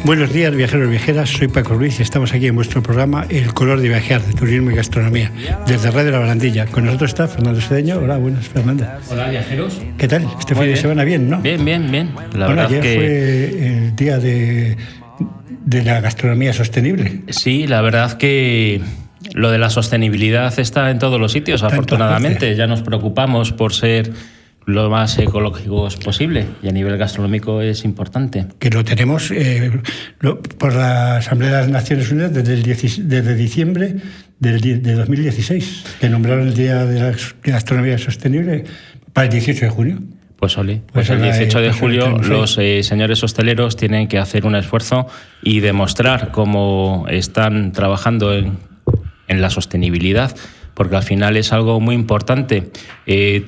Buenos días, viajeros y viajeras. Soy Paco Ruiz y estamos aquí en vuestro programa El color de viajar, de turismo y gastronomía, desde Radio La Barandilla. Con nosotros está Fernando Sedeño. Hola, buenas, Fernando. Hola, viajeros. ¿Qué tal? Este fin de semana bien, ¿no? Bien. La bueno, verdad ayer que fue el día de la gastronomía sostenible. Sí, la verdad que lo de la sostenibilidad está en todos los sitios, afortunadamente. Ya nos preocupamos por ser lo más ecológicos posible, y a nivel gastronómico es importante. Que lo tenemos por la Asamblea de las Naciones Unidas desde diciembre de 2016, que nombraron el Día de la Gastronomía Sostenible para el 18 de junio. Pues el 18 de julio los señores hosteleros tienen que hacer un esfuerzo y demostrar cómo están trabajando en la sostenibilidad, porque al final es algo muy importante.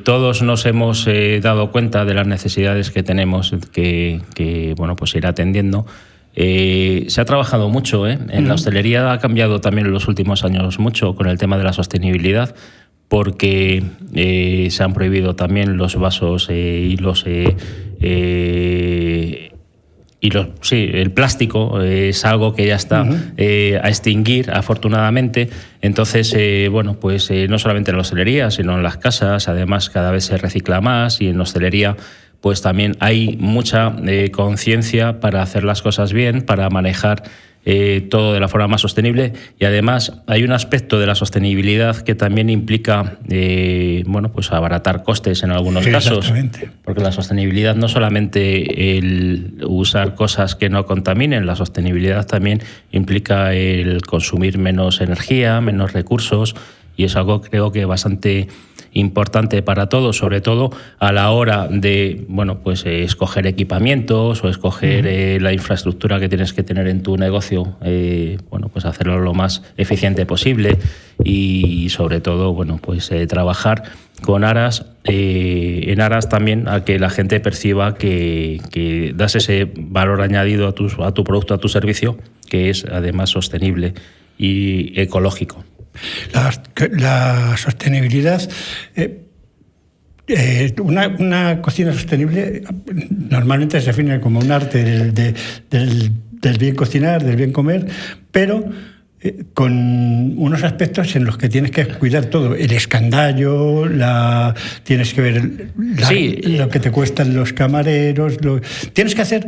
Todos nos hemos dado cuenta de las necesidades que tenemos que pues ir atendiendo. Se ha trabajado mucho, en la hostelería ha cambiado también en los últimos años mucho con el tema de la sostenibilidad, porque se han prohibido también los vasos el plástico es algo que ya está a extinguir, afortunadamente. Entonces, no solamente en la hostelería, sino en las casas, además cada vez se recicla más, y en la hostelería pues también hay mucha conciencia para hacer las cosas bien, para manejar todo de la forma más sostenible. Y además hay un aspecto de la sostenibilidad que también implica abaratar costes en algunos casos, porque la sostenibilidad no solamente el usar cosas que no contaminen, la sostenibilidad también implica el consumir menos energía, menos recursos, y es algo creo que bastante importante para todos, sobre todo a la hora de escoger equipamientos o escoger la infraestructura que tienes que tener en tu negocio, hacerlo lo más eficiente posible, y sobre todo trabajar con aras también a que la gente perciba que das ese valor añadido a tu producto, a tu servicio, que es además sostenible y ecológico. La sostenibilidad, una cocina sostenible normalmente se define como un arte del bien cocinar, del bien comer, pero con unos aspectos en los que tienes que cuidar todo, el escandallo, tienes que ver lo que te cuestan los camareros, tienes que hacer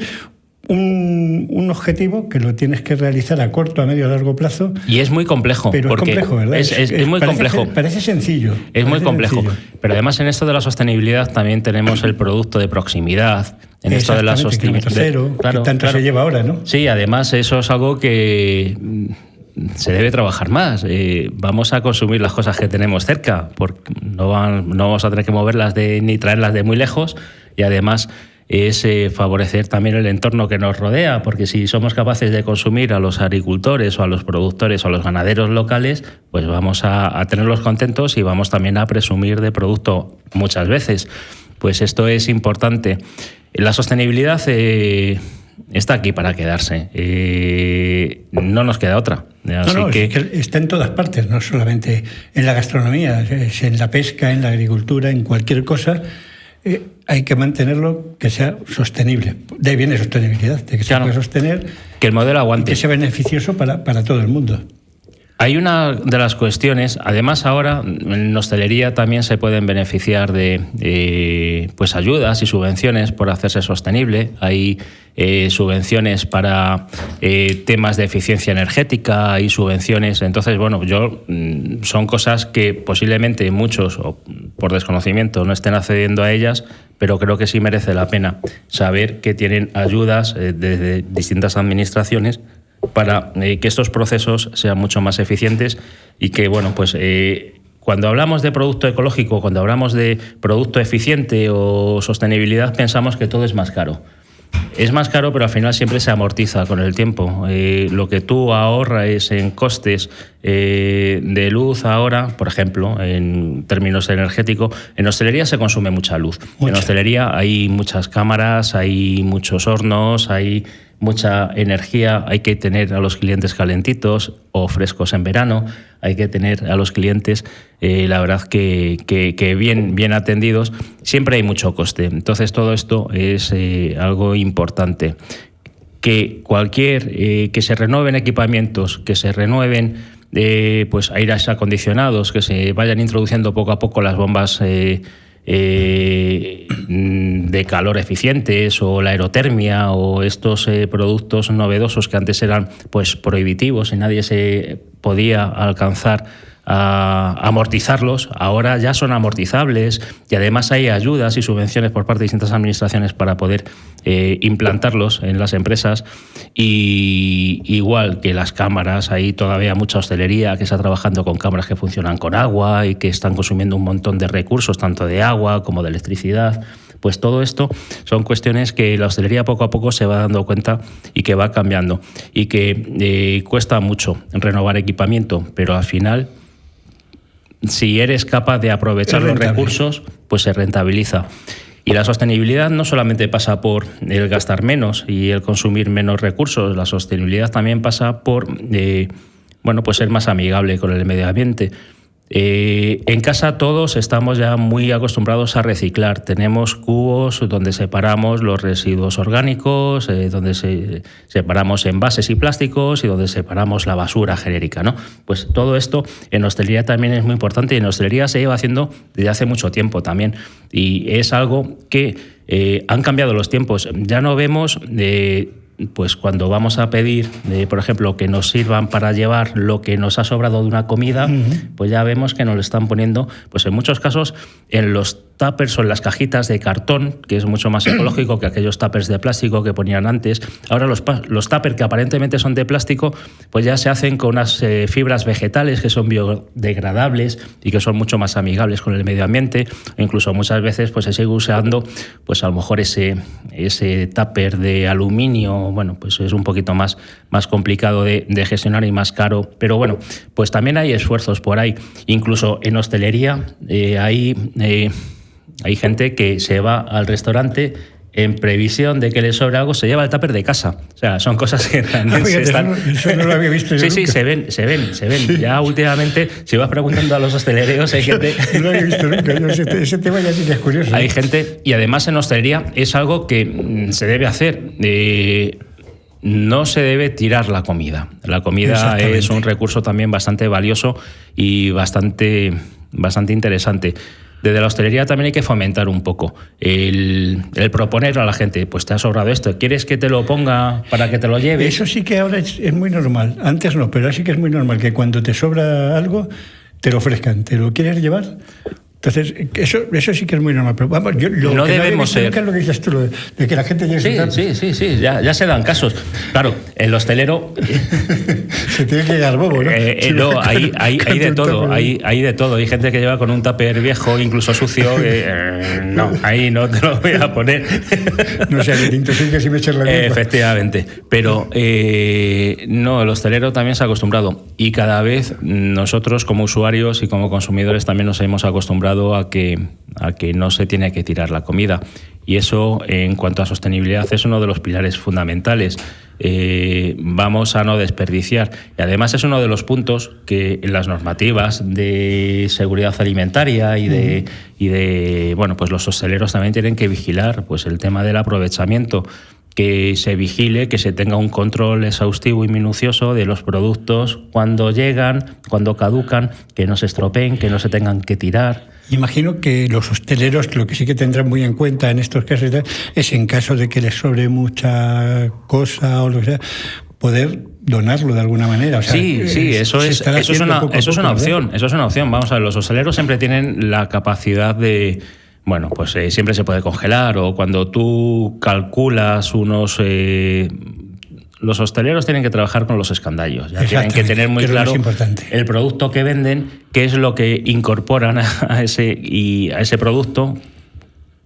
un objetivo que lo tienes que realizar a corto, a medio, a largo plazo. Y es muy complejo. Pero porque es complejo, ¿verdad? Es muy complejo. Parece sencillo. Es muy complejo. Pero además en esto de la sostenibilidad también tenemos el producto de proximidad. En esto de la sostenibilidad. Cero, que tanto se lleva ahora, ¿no? Sí, además eso es algo que se debe trabajar más. Vamos a consumir las cosas que tenemos cerca, porque no vamos a tener que moverlas ni traerlas de muy lejos, y además es favorecer también el entorno que nos rodea, porque si somos capaces de consumir a los agricultores o a los productores o a los ganaderos locales, pues vamos a tenerlos contentos y vamos también a presumir de producto muchas veces. Pues esto es importante. La sostenibilidad está aquí para quedarse. No nos queda otra. Así es que está en todas partes, no solamente en la gastronomía, es en la pesca, en la agricultura, en cualquier cosa. Hay que mantenerlo que sea sostenible. De ahí viene sostenibilidad, de que se pueda sostener, que el modelo aguante, que sea beneficioso para todo el mundo. Hay una de las cuestiones, además ahora en hostelería también se pueden beneficiar de ayudas y subvenciones por hacerse sostenible. Hay subvenciones para temas de eficiencia energética, hay subvenciones. Entonces, son cosas que posiblemente muchos, o por desconocimiento, no estén accediendo a ellas, pero creo que sí merece la pena saber que tienen ayudas desde distintas administraciones para que estos procesos sean mucho más eficientes, y que, cuando hablamos de producto ecológico, cuando hablamos de producto eficiente o sostenibilidad, pensamos que todo es más caro. Es más caro, pero al final siempre se amortiza con el tiempo. Lo que tú ahorras en costes de luz ahora, por ejemplo, en términos energéticos, en hostelería se consume mucha luz. En hostelería hay muchas cámaras, hay muchos hornos, hay mucha energía, hay que tener a los clientes calentitos o frescos en verano, hay que tener a los clientes, la verdad, que bien atendidos. Siempre hay mucho coste. Entonces, todo esto es algo importante. Que que se renueven equipamientos, que se renueven pues aires acondicionados, que se vayan introduciendo poco a poco las bombas de calor eficientes, o la aerotermia, o estos productos novedosos que antes eran pues prohibitivos y nadie se podía alcanzar a amortizarlos, ahora ya son amortizables, y además hay ayudas y subvenciones por parte de distintas administraciones para poder implantarlos en las empresas. Y igual que las cámaras, hay todavía mucha hostelería que está trabajando con cámaras que funcionan con agua y que están consumiendo un montón de recursos, tanto de agua como de electricidad. Pues todo esto son cuestiones que la hostelería poco a poco se va dando cuenta y que va cambiando, y que cuesta mucho renovar equipamiento, pero al final, si eres capaz de aprovechar los recursos, pues se rentabiliza. Y la sostenibilidad no solamente pasa por el gastar menos y el consumir menos recursos, la sostenibilidad también pasa por pues ser más amigable con el medio ambiente. En casa todos estamos ya muy acostumbrados a reciclar. Tenemos cubos donde separamos los residuos orgánicos, donde separamos envases y plásticos, y donde separamos la basura genérica, ¿no? Pues todo esto en hostelería también es muy importante, y en hostelería se lleva haciendo desde hace mucho tiempo también. Y es algo que han cambiado los tiempos. Ya no vemos pues cuando vamos a pedir, por ejemplo, que nos sirvan para llevar lo que nos ha sobrado de una comida, pues ya vemos que nos lo están poniendo, pues en muchos casos, en los tuppers o en las cajitas de cartón, que es mucho más ecológico que aquellos tuppers de plástico que ponían antes. Ahora los tuppers, que aparentemente son de plástico, pues ya se hacen con unas fibras vegetales que son biodegradables y que son mucho más amigables con el medio ambiente. E incluso muchas veces pues se sigue usando, pues a lo mejor ese tupper de aluminio. Bueno, pues es un poquito más complicado de gestionar y más caro. Pero bueno, pues también hay esfuerzos por ahí. Incluso en hostelería hay gente que se va al restaurante en previsión de que le sobre algo, se lleva el tupper de casa. O sea, son cosas que también se están... Eso no lo había visto yo Sí, nunca. se ven. Sí. Ya últimamente, si vas preguntando a los hosteleros, hay gente... No lo había visto nunca. Ese tema ya sí que es curioso. Hay gente, y además en hostelería es algo que se debe hacer. No se debe tirar la comida. La comida es un recurso también bastante valioso y bastante interesante. Desde la hostelería también hay que fomentar un poco el proponer a la gente, pues te ha sobrado esto, ¿quieres que te lo ponga para que te lo lleves? Eso sí que ahora es muy normal. Antes no, pero ahora sí que es muy normal que cuando te sobra algo te lo ofrezcan. ¿Te lo quieres llevar? Entonces, eso sí que es muy normal. Pero vamos, no debemos ser. Nunca es lo que dices tú, de que la gente llegue Sí, ya se dan casos. Claro, el hostelero... se tiene que llegar bobo, ¿no? No, hay de todo. Hay de todo. Hay gente que lleva con un tupper viejo, incluso sucio. No, ahí no te lo voy a poner. No sé, que te intoxiques y me echas la culpa. Efectivamente. Pero no, el hostelero también se ha acostumbrado. Y cada vez nosotros, como usuarios y como consumidores, también nos hemos acostumbrado a que no se tiene que tirar la comida. Y eso, en cuanto a sostenibilidad, es uno de los pilares fundamentales. Vamos a no desperdiciar. Y además es uno de los puntos que en las normativas de seguridad alimentaria y de pues los hosteleros también tienen que vigilar pues el tema del aprovechamiento, que se vigile, que se tenga un control exhaustivo y minucioso de los productos cuando llegan, cuando caducan, que no se estropeen, que no se tengan que tirar. Imagino que los hosteleros lo que sí que tendrán muy en cuenta en estos casos es, en caso de que les sobre mucha cosa o lo que sea, poder donarlo de alguna manera. O sea, sí, eso es una opción. Eso es una opción. Vamos a ver, los hosteleros siempre tienen la capacidad de... Bueno, pues siempre se puede congelar, o cuando tú calculas unos... los hosteleros tienen que trabajar con los escandallos. Ya tienen que tener muy claro el producto que venden, qué es lo que incorporan a ese producto,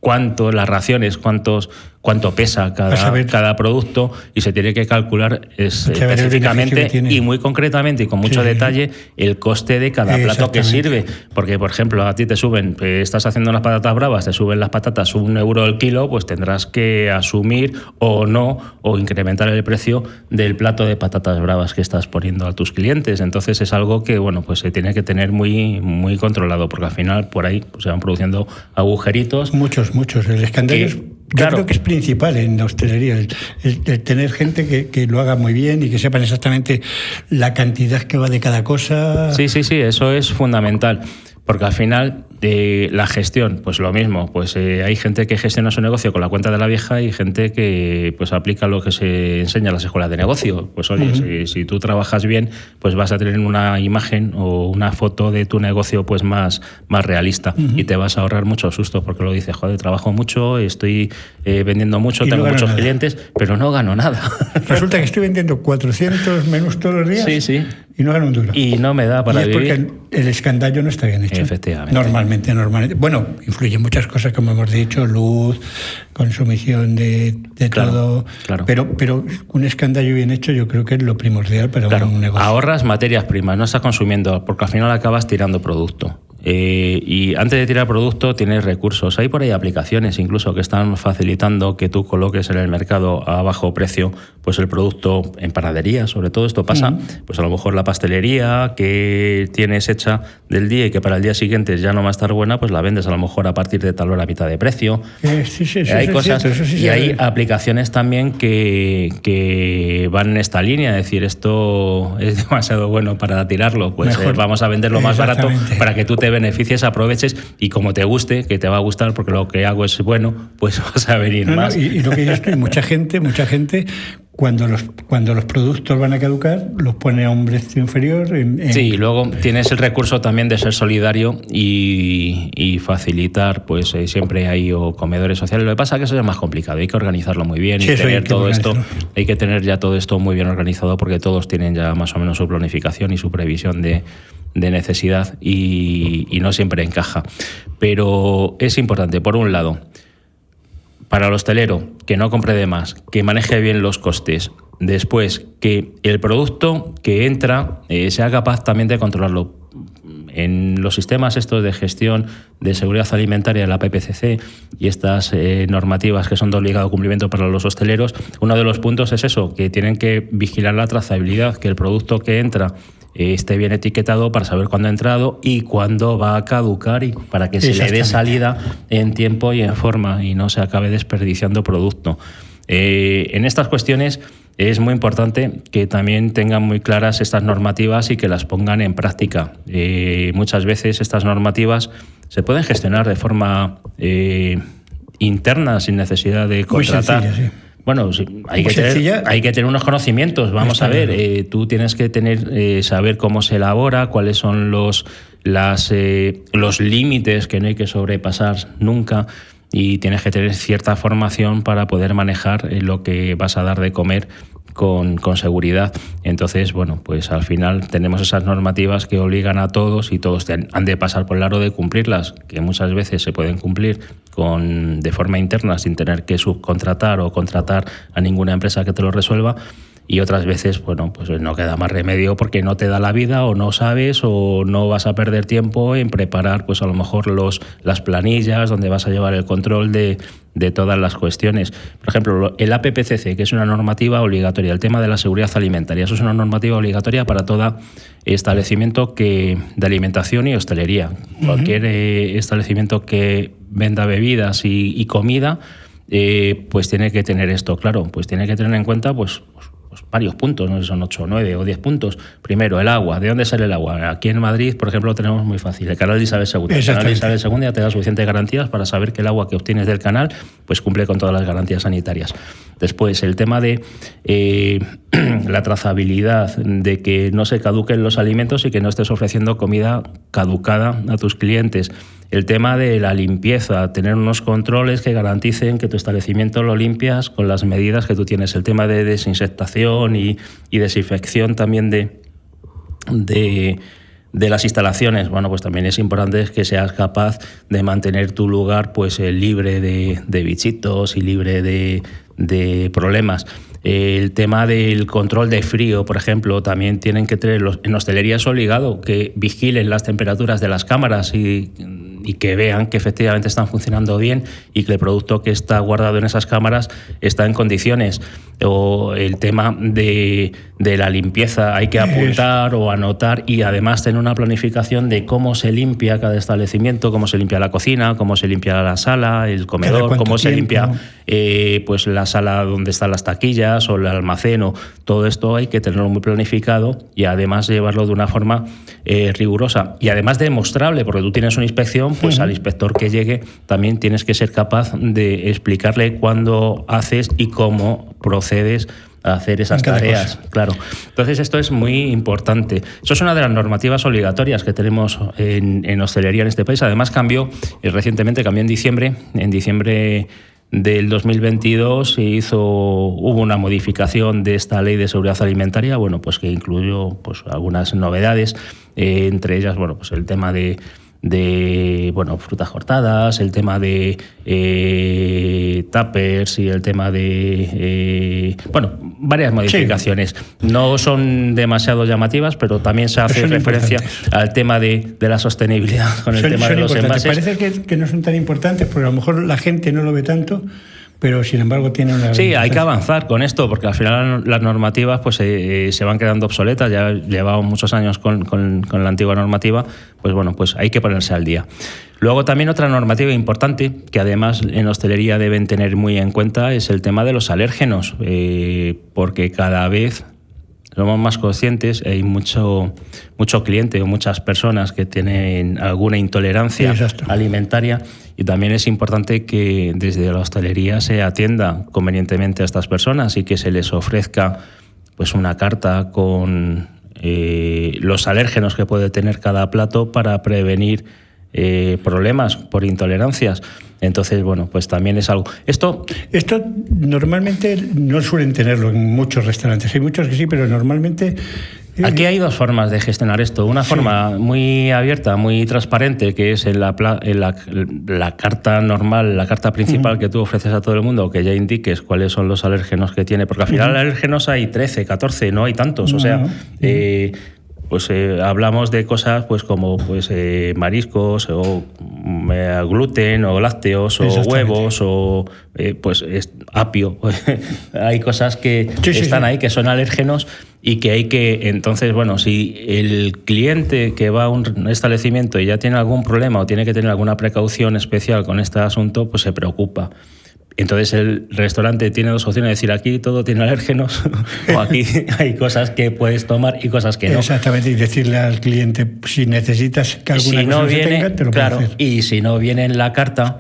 cuánto, las raciones, cuántos cuánto pesa cada producto y se tiene que calcular específicamente y muy concretamente y con mucho detalle el coste de cada plato que sirve. Porque, por ejemplo, a ti te suben, estás haciendo unas patatas bravas, te suben las patatas €1 el kilo, pues tendrás que asumir o no, o incrementar el precio del plato de patatas bravas que estás poniendo a tus clientes. Entonces es algo que, bueno, pues se tiene que tener muy, muy controlado, porque al final por ahí pues, se van produciendo agujeritos. Muchos. El escándalo yo creo que es principal en la hostelería, el tener gente que lo haga muy bien y que sepan exactamente la cantidad que va de cada cosa. Sí, eso es fundamental. Porque al final la gestión, pues lo mismo, pues hay gente que gestiona su negocio con la cuenta de la vieja y gente que pues aplica lo que se enseña en las escuelas de negocio. Pues oye, si tú trabajas bien, pues vas a tener una imagen o una foto de tu negocio pues más realista y te vas a ahorrar muchos sustos porque lo dices, joder, trabajo mucho, estoy vendiendo mucho, tengo muchos clientes, pero no gano nada. Resulta que estoy vendiendo 400 menús todos los días. Sí. Y no gano un duro. Y no me da para vivir. Es porque el escandallo no está bien hecho. Efectivamente. Normalmente. Bueno, influyen muchas cosas, como hemos dicho, luz, consumición de todo. Claro. Pero un escandallo bien hecho yo creo que es lo primordial para un negocio. Ahorras materias primas, no estás consumiendo, porque al final acabas tirando producto. Y antes de tirar producto tienes recursos. Hay por ahí aplicaciones incluso que están facilitando que tú coloques en el mercado a bajo precio pues el producto en panadería. Sobre todo esto pasa, pues a lo mejor la pastelería que tienes hecha del día y que para el día siguiente ya no va a estar buena, pues la vendes a lo mejor a partir de tal hora a mitad de precio. Hay cosas y hay aplicaciones también que van en esta línea, es decir, esto es demasiado bueno para tirarlo, pues vamos a venderlo más barato para que tú te beneficies, aproveches y como te guste, que te va a gustar porque lo que hago es bueno, pues vas a venir más. Y lo que yo estoy, mucha gente cuando los productos van a caducar, los pone a un precio inferior. Sí, y luego tienes el recurso también de ser solidario y facilitar, pues siempre hay comedores sociales. Lo que pasa es que eso es más complicado, hay que organizarlo muy bien y tener todo esto, hay que tener ya todo esto muy bien organizado porque todos tienen ya más o menos su planificación y su previsión de necesidad y no siempre encaja. Pero es importante, por un lado, para el hostelero, que no compre de más, que maneje bien los costes. Después, que el producto que entra sea capaz también de controlarlo. En los sistemas estos de gestión de seguridad alimentaria de la PPCC y estas normativas que son de obligado cumplimiento para los hosteleros, uno de los puntos es eso, que tienen que vigilar la trazabilidad, que el producto que entra esté bien etiquetado para saber cuándo ha entrado y cuándo va a caducar y para que se le dé salida en tiempo y en forma y no se acabe desperdiciando producto. En estas cuestiones es muy importante que también tengan muy claras estas normativas y que las pongan en práctica. Muchas veces estas normativas se pueden gestionar de forma interna sin necesidad de contratar. Muy sencilla, sí. Bueno, hay que tener unos conocimientos. Vamos a ver, tú tienes que saber cómo se elabora, cuáles son los límites que no hay que sobrepasar nunca y tienes que tener cierta formación para poder manejar lo que vas a dar de comer con seguridad. Entonces, bueno, pues al final tenemos esas normativas que obligan a todos y todos han de pasar por el aro de cumplirlas, que muchas veces se pueden cumplir de forma interna sin tener que subcontratar o contratar a ninguna empresa que te lo resuelva. Y otras veces, bueno, pues no queda más remedio porque no te da la vida o no sabes o no vas a perder tiempo en preparar, pues a lo mejor las planillas donde vas a llevar el control de todas las cuestiones. Por ejemplo, el APPCC, que es una normativa obligatoria, el tema de la seguridad alimentaria, eso es una normativa obligatoria para todo establecimiento de alimentación y hostelería. Cualquier establecimiento que venda bebidas y comida, pues tiene que tener esto, claro, pues tiene que tener en cuenta pues varios puntos, no sé si son 8, 9 o 10 puntos. Primero, el agua. ¿De dónde sale el agua? Aquí en Madrid, por ejemplo, lo tenemos muy fácil. El canal de Isabel II. El canal de Isabel II ya te da suficientes garantías para saber que el agua que obtienes del canal pues cumple con todas las garantías sanitarias. Después, el tema de la trazabilidad, de que no se caduquen los alimentos y que no estés ofreciendo comida caducada a tus clientes. El tema de la limpieza, tener unos controles que garanticen que tu establecimiento lo limpias con las medidas que tú tienes. El tema de desinsectación y desinfección también de de las instalaciones, bueno, pues también es importante que seas capaz de mantener tu lugar pues libre de bichitos y libre de problemas. El tema del control de frío, por ejemplo, también tienen que tener, en hostelería es obligado que vigilen las temperaturas de las cámaras y que vean que efectivamente están funcionando bien y que el producto que está guardado en esas cámaras está en condiciones. O el tema de la limpieza, hay que apuntar o anotar y además tener una planificación de cómo se limpia cada establecimiento, cómo se limpia la cocina, cómo se limpia la sala, el comedor, cómo se limpia pues la sala donde están las taquillas o el almacén. Todo esto hay que tenerlo muy planificado y además llevarlo de una forma rigurosa y además demostrable, porque tú tienes una inspección, pues al inspector que llegue también tienes que ser capaz de explicarle cuándo haces y cómo procedes a hacer esas tareas. Claro. Entonces esto es muy importante. Eso es una de las normativas obligatorias que tenemos en hostelería en este país. Además recientemente cambió en diciembre del 2022 hubo una modificación de esta ley de seguridad alimentaria, bueno, pues que incluyó pues algunas novedades, entre ellas, bueno, pues el tema de frutas cortadas, el tema de tuppers y el tema de varias modificaciones. Sí. No son demasiado llamativas, pero también se hace referencia al tema de la sostenibilidad con el tema de los envases. Parece que no son tan importantes porque a lo mejor la gente no lo ve tanto, pero sin embargo tiene una... Sí, hay que avanzar con esto porque al final las normativas pues se van quedando obsoletas. Ya llevamos muchos años con la antigua normativa, pues bueno, pues hay que ponerse al día. Luego también otra normativa importante que además en hostelería deben tener muy en cuenta es el tema de los alérgenos, porque cada vez somos más conscientes, hay mucho cliente o muchas personas que tienen alguna intolerancia alimentaria y también es importante que desde la hostelería se atienda convenientemente a estas personas y que se les ofrezca pues una carta con los alérgenos que puede tener cada plato para prevenir problemas por intolerancias. Entonces, bueno, pues también es algo... Esto normalmente no suelen tenerlo en muchos restaurantes. Hay muchos que sí, pero normalmente... Aquí hay dos formas de gestionar esto. Una forma muy abierta, muy transparente, que es en la carta normal, la carta principal que tú ofreces a todo el mundo, que ya indiques cuáles son los alérgenos que tiene. Porque al final alérgenos hay 13, 14, no hay tantos. O sea... hablamos de cosas pues como mariscos o gluten o lácteos o huevos o apio. Hay cosas que están ahí que son alérgenos y que hay que... Entonces, bueno, si el cliente que va a un establecimiento y ya tiene algún problema o tiene que tener alguna precaución especial con este asunto, pues se preocupa. Entonces el restaurante tiene dos opciones, decir aquí todo tiene alérgenos o aquí hay cosas que puedes tomar y cosas que no. Exactamente, y decirle al cliente si necesitas que alguna cosa no viene, tenga, te lo puede hacer. Y si no viene en la carta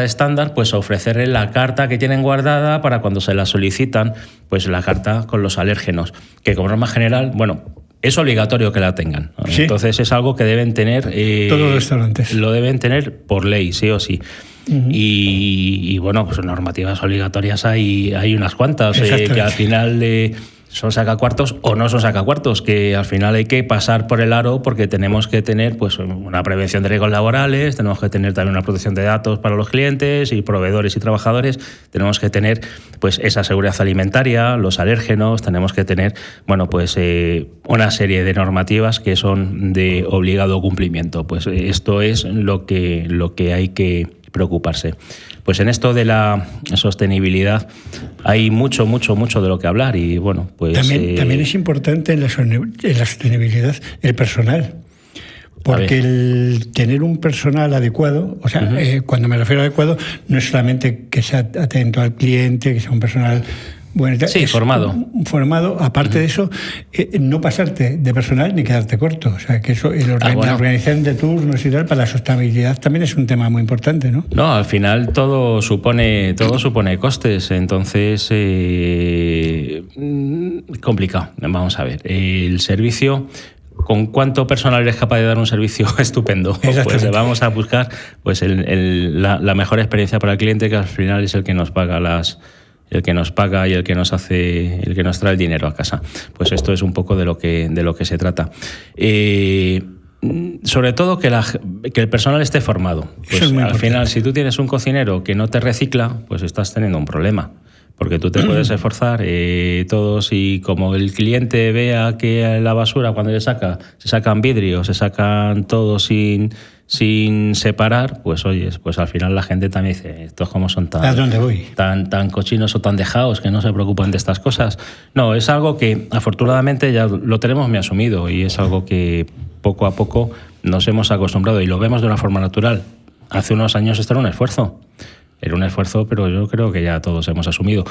estándar, pues ofrecerle la carta que tienen guardada para cuando se la solicitan, pues la carta con los alérgenos, que como norma general, bueno, es obligatorio que la tengan. ¿Sí? Entonces es algo que deben tener... todos los restaurantes. Lo deben tener por ley, sí o sí. Y bueno, pues normativas obligatorias hay unas cuantas que al final son sacacuartos o no son sacacuartos, que al final hay que pasar por el aro porque tenemos que tener pues una prevención de riesgos laborales, tenemos que tener también una protección de datos para los clientes y proveedores y trabajadores, tenemos que tener pues esa seguridad alimentaria, los alérgenos, tenemos que tener bueno pues una serie de normativas que son de obligado cumplimiento. Pues esto es lo que hay que preocuparse. Pues en esto de la sostenibilidad hay mucho de lo que hablar y bueno, pues... También es importante en la sostenibilidad el personal, porque el tener un personal adecuado, o sea, cuando me refiero a adecuado, no es solamente que sea atento al cliente, que sea un personal... Bueno, sí, formado. Aparte de eso, no pasarte de personal ni quedarte corto. O sea, que eso, la organización de turnos y tal, para la sostenibilidad también es un tema muy importante, ¿no? No, al final todo supone costes, entonces complicado. Vamos a ver, el servicio... ¿Con cuánto personal eres capaz de dar un servicio estupendo? Pues vamos a buscar pues la mejor experiencia para el cliente, que al final es el que nos paga el que nos paga y el que nos trae el dinero a casa. Pues esto es un poco de lo que se trata. Sobre todo que el personal esté formado. Pues al final, si tú tienes un cocinero que no te recicla, pues estás teniendo un problema. Porque tú te puedes esforzar todos, y como el cliente vea que la basura cuando se sacan vidrios, se sacan todo sin separar, pues oyes, pues al final la gente también dice, estos como son tan cochinos o tan dejados que no se preocupan de estas cosas. No, es algo que afortunadamente ya lo tenemos muy asumido, y es algo que poco a poco nos hemos acostumbrado y lo vemos de una forma natural. Hace unos años esto era un esfuerzo. Era un esfuerzo, pero yo creo que ya todos hemos asumido.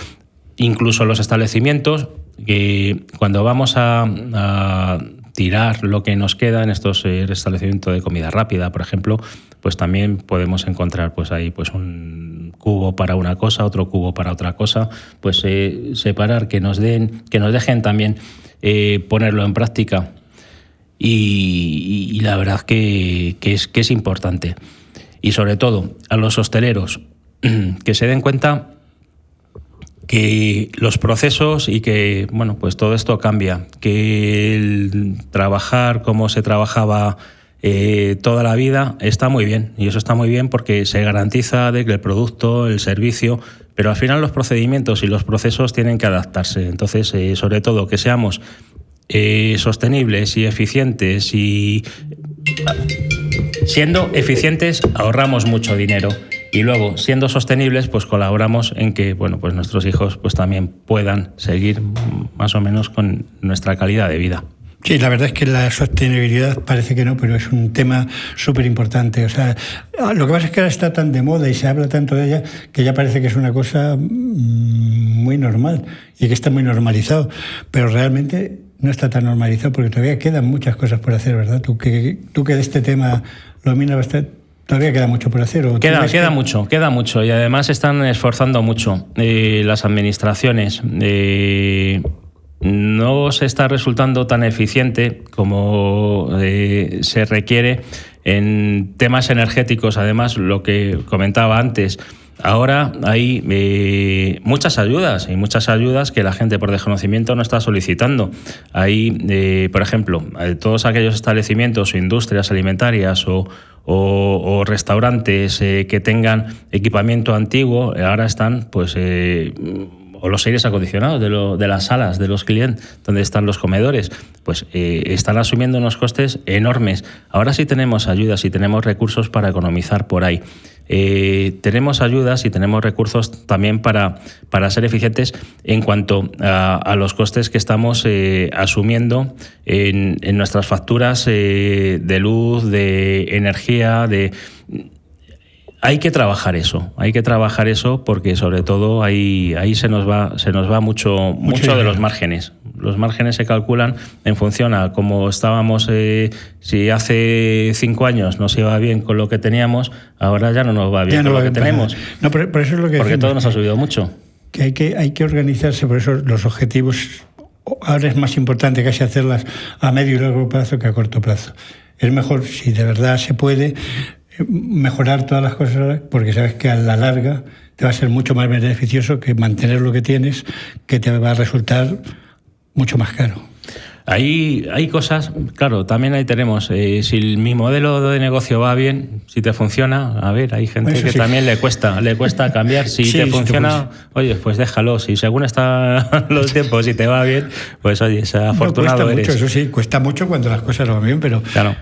Incluso los establecimientos, que cuando vamos a tirar lo que nos queda en estos establecimientos de comida rápida, por ejemplo, pues también podemos encontrar pues ahí pues un cubo para una cosa, otro cubo para otra cosa, pues separar, que nos dejen también ponerlo en práctica. Y la verdad que es importante. Y sobre todo a los hosteleros, que se den cuenta que los procesos y que, bueno, pues todo esto cambia, que el trabajar como se trabajaba toda la vida está muy bien, y eso está muy bien porque se garantiza de que el producto, el servicio, pero al final los procedimientos y los procesos tienen que adaptarse. Entonces, sobre todo, que seamos sostenibles y eficientes, y siendo eficientes ahorramos mucho dinero. Y luego, siendo sostenibles, pues colaboramos en que, bueno, pues nuestros hijos pues también puedan seguir más o menos con nuestra calidad de vida. Sí, la verdad es que la sostenibilidad parece que no, pero es un tema súper importante. O sea, lo que pasa es que ahora está tan de moda y se habla tanto de ella que ya parece que es una cosa muy normal y que está muy normalizado. Pero realmente no está tan normalizado porque todavía quedan muchas cosas por hacer, ¿verdad? Tú que de este tema lo dominas bastante. ¿Todavía queda mucho por hacer? Queda mucho, y además están esforzando mucho las administraciones. No se está resultando tan eficiente como se requiere en temas energéticos. Además, lo que comentaba antes, ahora hay muchas ayudas que la gente por desconocimiento no está solicitando. Hay, por ejemplo, todos aquellos establecimientos o industrias alimentarias o restaurantes que tengan equipamiento antiguo, ahora están pues o los aires acondicionados de las salas de los clientes donde están los comedores, pues están asumiendo unos costes enormes. Ahora sí tenemos ayudas y tenemos recursos para economizar por ahí. Tenemos ayudas y tenemos recursos también para ser eficientes en cuanto a los costes que estamos asumiendo en nuestras facturas de luz, de energía, Hay que trabajar eso porque sobre todo ahí se nos va mucho de los márgenes. Los márgenes se calculan en función a cómo estábamos. Si hace 5 años nos iba bien con lo que teníamos, ahora ya no nos va bien con lo que tenemos. No, por eso es lo que porque todo nos ha subido mucho. Que hay que organizarse, por eso los objetivos ahora es más importante casi hacerlas a medio y largo plazo que a corto plazo. Es mejor, si de verdad se puede, mejorar todas las cosas, porque sabes que a la larga te va a ser mucho más beneficioso que mantener lo que tienes, que te va a resultar mucho más caro. Hay cosas, claro, también ahí tenemos, si mi modelo de negocio va bien, si te funciona, a ver, hay gente que también le cuesta cambiar. Si te funciona, oye, pues déjalo. Si según están los tiempos y te va bien, pues oye, afortunado eres. Mucho, eso sí, cuesta mucho cuando las cosas van bien, pero... Claro.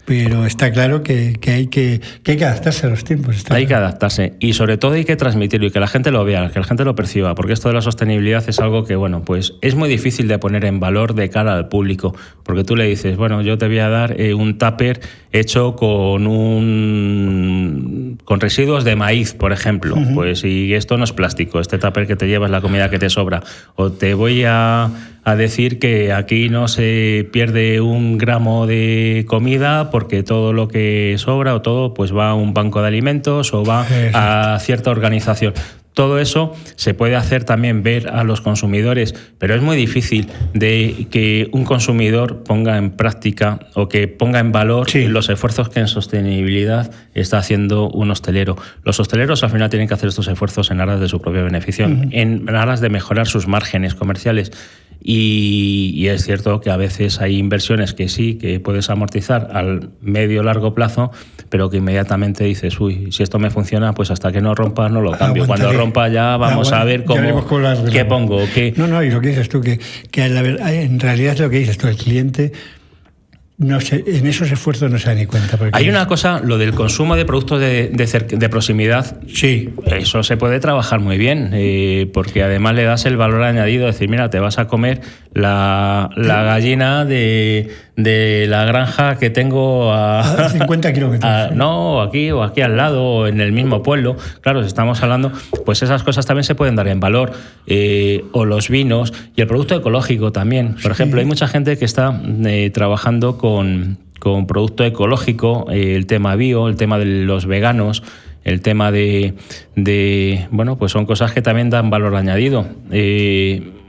Pero está claro que hay que adaptarse a los tiempos. Hay que adaptarse, y sobre todo hay que transmitirlo y que la gente lo vea, que la gente lo perciba, porque esto de la sostenibilidad es algo que, bueno, pues es muy difícil de poner en valor de cara al público, porque tú le dices, bueno, yo te voy a dar un tupper hecho con residuos de maíz, por ejemplo, pues y esto no es plástico, este tupper que te llevas la comida que te sobra, o te voy a decir que aquí no se pierde 1 gramo de comida porque todo lo que sobra o todo pues va a un banco de alimentos o va a cierta organización. todo eso se puede hacer también ver a los consumidores, pero es muy difícil de que un consumidor ponga en práctica o que ponga en valor los esfuerzos que en sostenibilidad está haciendo un hostelero. Los hosteleros al final tienen que hacer estos esfuerzos en aras de su propio beneficio, en aras de mejorar sus márgenes comerciales. Y es cierto que a veces hay inversiones que sí, que puedes amortizar al medio o largo plazo, pero que inmediatamente dices, uy, si esto me funciona, pues hasta que no rompa no lo cambio. Cuando rompa ya vamos a ver qué pongo. No, y lo que dices tú, que en realidad es lo que dices tú, el cliente... No sé, en esos esfuerzos no se da ni cuenta. Hay una cosa, lo del consumo de productos de proximidad. Sí. Eso se puede trabajar muy bien, porque además le das el valor añadido, decir, mira, te vas a comer la gallina de la granja que tengo a 50 kilómetros. No, aquí o aquí al lado, o en el mismo pueblo. Claro, si estamos hablando, pues esas cosas también se pueden dar en valor. O los vinos y el producto ecológico también. Por ejemplo, hay mucha gente que está trabajando con producto ecológico, el tema bio, el tema de los veganos, el tema de bueno, pues son cosas que también dan valor añadido.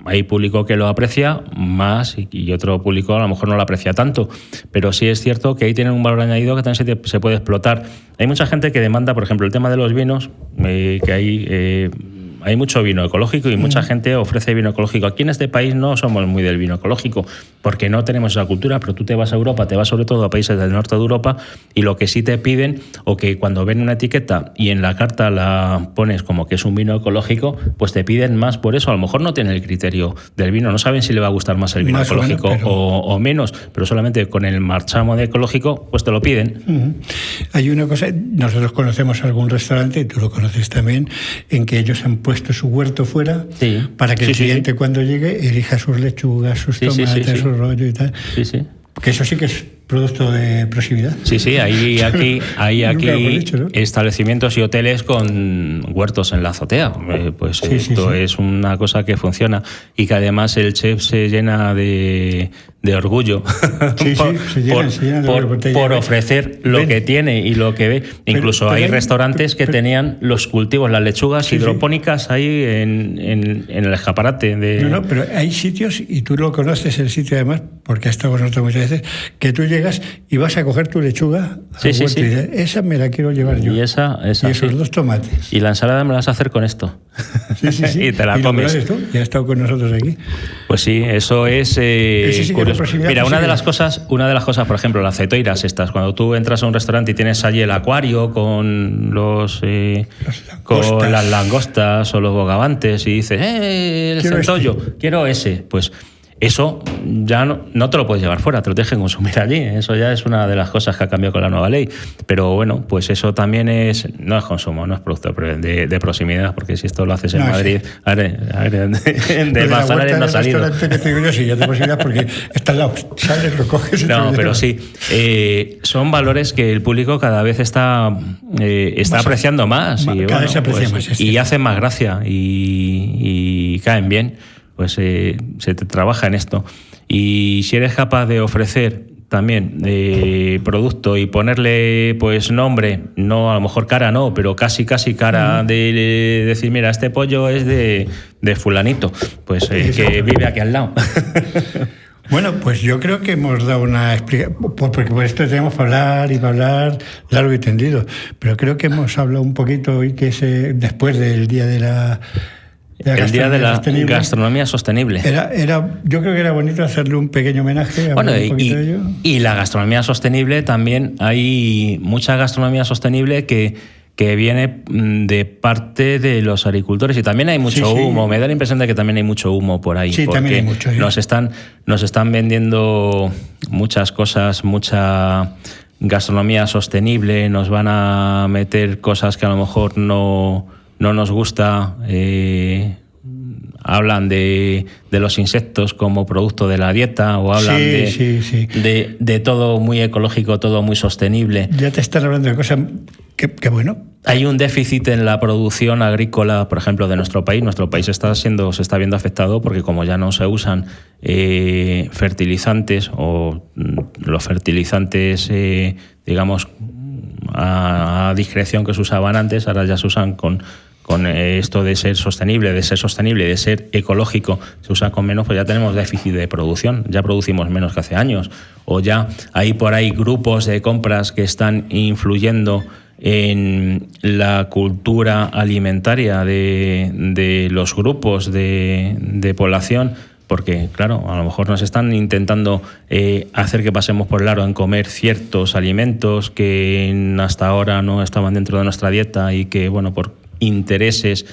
Hay público que lo aprecia más y otro público a lo mejor no lo aprecia tanto, pero sí es cierto que ahí tienen un valor añadido que también se puede explotar. Hay mucha gente que demanda, por ejemplo, el tema de los vinos, que hay mucho vino ecológico y mucha gente ofrece vino ecológico. Aquí en este país no somos muy del vino ecológico porque no tenemos esa cultura, pero tú te vas a Europa, te vas sobre todo a países del norte de Europa y lo que sí te piden, o que cuando ven una etiqueta y en la carta la pones como que es un vino ecológico, pues te piden más por eso. A lo mejor no tienen el criterio del vino, no saben si le va a gustar más el vino ecológico o menos, pero solamente con el marchamo de ecológico pues te lo piden. Hay una cosa, nosotros conocemos algún restaurante, y tú lo conoces también, en que ellos han puesto su huerto fuera para que el cliente cuando llegue elija sus lechugas, sus tomates, su rollo y tal. Que eso sí que es producto de proximidad. Sí, hay aquí establecimientos y hoteles con huertos en la azotea. Pues esto es una cosa que funciona y que además el chef se llena de orgullo por ofrecer lo que tiene y lo que ve. Incluso hay restaurantes que tenían los cultivos, las lechugas hidropónicas ahí en el escaparate. No, pero hay sitios, y tú lo conoces el sitio además, porque has estado con nosotros muchas veces, que tú llegas y vas a coger tu lechuga y dices, esa me la quiero llevar yo. Y esos 2 tomates. Y la ensalada me la vas a hacer con esto. Y te la comes. ¿Y tú? Ya has estado con nosotros aquí. Pues sí, eso es curioso. Mira, una de las cosas, por ejemplo, las cetoiras estas, cuando tú entras a un restaurante y tienes allí el acuario con con las langostas o los bogavantes y dices, el centollo, quiero ese, pues eso ya no te lo puedes llevar fuera, te lo tienes que consumir allí. Eso ya es una de las cosas que ha cambiado con la nueva ley. Pero bueno, pues eso también no es consumo, no es producto de proximidad, porque si esto lo haces en Madrid, de Manzanares no ha salido. Que te digo yo, sí, ya te proximidad porque está al lado, sales, lo coges. No, pero sí, son valores que el público cada vez está apreciando más. Cada vez se aprecia más. Y hacen más gracia y caen bien. Pues se te trabaja en esto. Y si eres capaz de ofrecer también producto y ponerle pues nombre, no a lo mejor cara no, pero casi cara, de decir, mira, este pollo es de fulanito, pues que vive aquí al lado. Bueno, pues yo creo que hemos dado una explicación, porque por esto tenemos que hablar largo y tendido, pero creo que hemos hablado un poquito hoy, que es después del día de el día de la gastronomía sostenible. Yo creo que era bonito hacerle un pequeño homenaje. Bueno, y la gastronomía sostenible también, hay mucha gastronomía sostenible que viene de parte de los agricultores, y también hay mucho humo. Me da la impresión de que también hay mucho humo por ahí. Sí, también hay mucho. Nos están vendiendo muchas cosas, mucha gastronomía sostenible, nos van a meter cosas que a lo mejor no nos gusta. Hablan de los insectos como producto de la dieta, o hablan de todo muy ecológico, todo muy sostenible. Ya te están hablando de cosas que bueno. Hay un déficit en la producción agrícola, por ejemplo, de nuestro país. Nuestro país se está viendo afectado porque como ya no se usan fertilizantes, o los fertilizantes, digamos, a discreción que se usaban antes, ahora ya se usan con con esto de ser sostenible, de ser ecológico, se usa con menos, pues ya tenemos déficit de producción, ya producimos menos que hace años, o ya hay por ahí grupos de compras que están influyendo en la cultura alimentaria de los grupos de población, porque, claro, a lo mejor nos están intentando hacer que pasemos por el aro en comer ciertos alimentos que hasta ahora no estaban dentro de nuestra dieta y que, bueno, por intereses,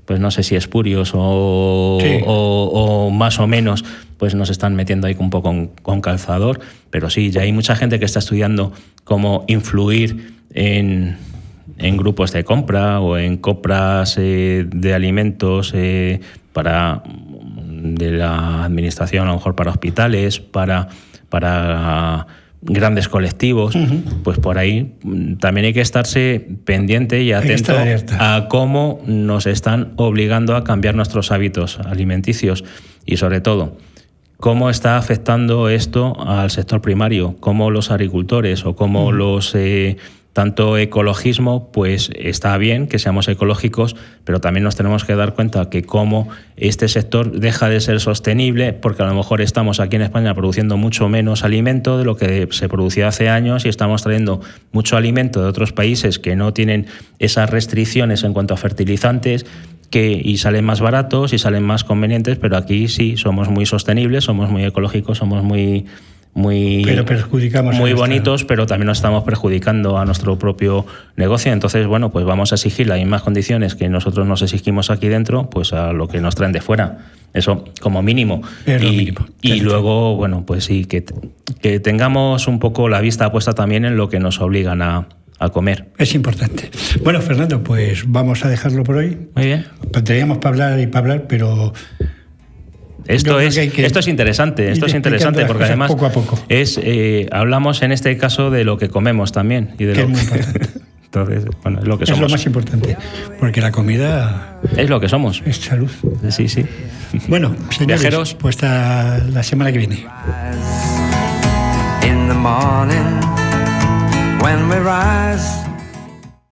pues no sé si espurios o más o menos, pues nos están metiendo ahí un poco con calzador. Pero sí, ya hay mucha gente que está estudiando cómo influir en grupos de compra o en compras de alimentos para de la administración, a lo mejor para hospitales, para grandes colectivos. Pues por ahí también hay que estarse pendiente y atento a cómo nos están obligando a cambiar nuestros hábitos alimenticios y, sobre todo, cómo está afectando esto al sector primario, cómo los agricultores o cómo los tanto ecologismo, pues está bien que seamos ecológicos, pero también nos tenemos que dar cuenta que cómo este sector deja de ser sostenible, porque a lo mejor estamos aquí en España produciendo mucho menos alimento de lo que se producía hace años y estamos trayendo mucho alimento de otros países que no tienen esas restricciones en cuanto a fertilizantes y salen más baratos y salen más convenientes, pero aquí sí somos muy sostenibles, somos muy ecológicos, somos muy bonitos, pero también nos estamos perjudicando a nuestro propio negocio. Entonces, bueno, pues vamos a exigir las mismas condiciones que nosotros nos exigimos aquí dentro, pues a lo que nos traen de fuera. Eso como mínimo. Y luego, bueno, pues sí, que tengamos un poco la vista puesta también en lo que nos obligan a comer. Es importante. Bueno, Fernando, pues vamos a dejarlo por hoy. Muy bien. Tendríamos para hablar, pero... Esto es interesante, porque además poco a poco. Hablamos en este caso de lo que comemos también y de que es muy importante. Entonces, bueno, es lo que somos. Es lo más importante, porque la comida es lo que somos. Es salud. Sí, sí. Bueno, señores, viajeros, pues hasta la semana que viene. In the morning, when we rise.